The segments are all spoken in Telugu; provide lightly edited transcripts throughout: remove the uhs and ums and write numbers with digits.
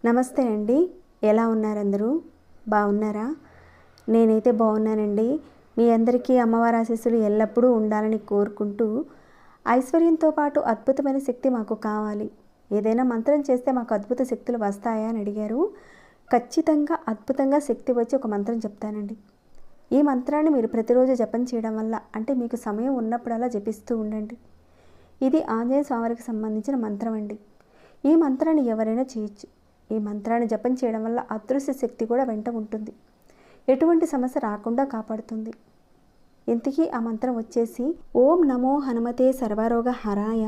నమస్తే అండి, ఎలా ఉన్నారు అందరూ? బాగున్నారా? నేనైతే బాగున్నానండి. మీ అందరికీ అమ్మవారి ఆశీస్సులు ఎల్లప్పుడూ ఉండాలని కోరుకుంటూ, ఐశ్వర్యంతో పాటు అద్భుతమైన శక్తి మాకు కావాలి, ఏదైనా మంత్రం చేస్తే మాకు అద్భుత శక్తులు వస్తాయా అని అడిగారు. ఖచ్చితంగా అద్భుతంగా శక్తి వచ్చి ఒక మంత్రం చెప్తానండి. ఈ మంత్రాన్ని మీరు ప్రతిరోజు జపం చేయడం వల్ల, అంటే మీకు సమయం ఉన్నప్పుడల్లా జపిస్తూ ఉండండి. ఇది ఆంజనేయ స్వామికి సంబంధించిన మంత్రం అండి. ఈ మంత్రాన్ని ఎవరైనా చేయొచ్చు. ఈ మంత్రాన్ని జపం చేయడం వల్ల అదృశ్య శక్తి కూడా వెంట ఉంటుంది, ఎటువంటి సమస్య రాకుండా కాపాడుతుంది. ఇంతకీ ఆ మంత్రం వచ్చేసి ఓం నమో హనుమతే సర్వరోగ హరాయ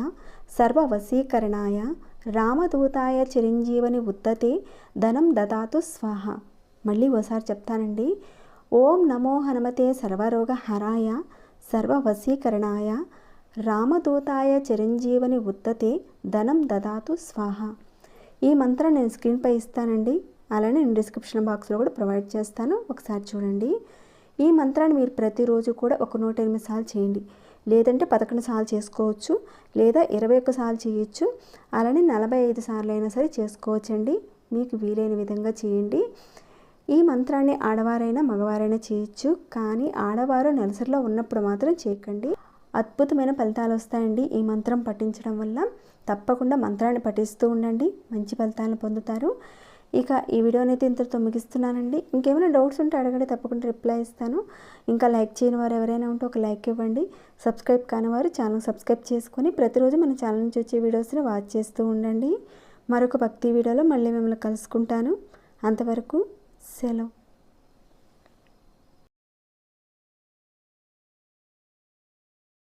సర్వ వశీకరణాయ రామదూతాయ చిరంజీవని ఉత్తతే ధనం దదాతు స్వాహ. మళ్ళీ ఓసారి చెప్తానండి. ఓం నమో హనుమతే సర్వరోగ హరాయ సర్వ వశీకరణాయ రామదూతాయ చిరంజీవని ఉత్తతే ధనం దదాతు స్వాహ. ఈ మంత్రం నేను స్క్రీన్పై ఇస్తానండి, అలానే నేను డిస్క్రిప్షన్ బాక్స్లో కూడా ప్రొవైడ్ చేస్తాను, ఒకసారి చూడండి. ఈ మంత్రాన్ని మీరు ప్రతిరోజు కూడా ఒక 108 సార్లు చేయండి, లేదంటే 11 సార్లు చేసుకోవచ్చు, లేదా 21 సార్లు చేయొచ్చు, అలానే 45 సార్లు అయినా సరే చేసుకోవచ్చండి. మీకు వీలైన విధంగా చేయండి. ఈ మంత్రాన్ని ఆడవారైనా మగవారైనా చేయొచ్చు, కానీ ఆడవారు నెలసరిలో ఉన్నప్పుడు మాత్రం చేయకండి. అద్భుతమైన ఫలితాలు వస్తాయండి ఈ మంత్రం పఠించడం వల్ల. తప్పకుండా మంత్రాన్ని పఠిస్తూ ఉండండి, మంచి ఫలితాలను పొందుతారు. ఇక ఈ వీడియోని అయితే ఇంతటితో ముగిస్తున్నానండి. ఇంకేమైనా డౌట్స్ ఉంటే అడగండి, తప్పకుండా రిప్లై ఇస్తాను. ఇంకా లైక్ చేయని వారు ఎవరైనా ఉంటే ఒక లైక్ ఇవ్వండి. సబ్స్క్రైబ్ కాని వారు ఛానల్ సబ్స్క్రైబ్ చేసుకొని ప్రతిరోజు మన ఛానల్ నుంచి వచ్చే వీడియోస్ని వాచ్ చేస్తూ ఉండండి. మరొక భక్తి వీడియోలో మళ్ళీ మిమ్మల్ని కలుసుకుంటాను. అంతవరకు సెలవు.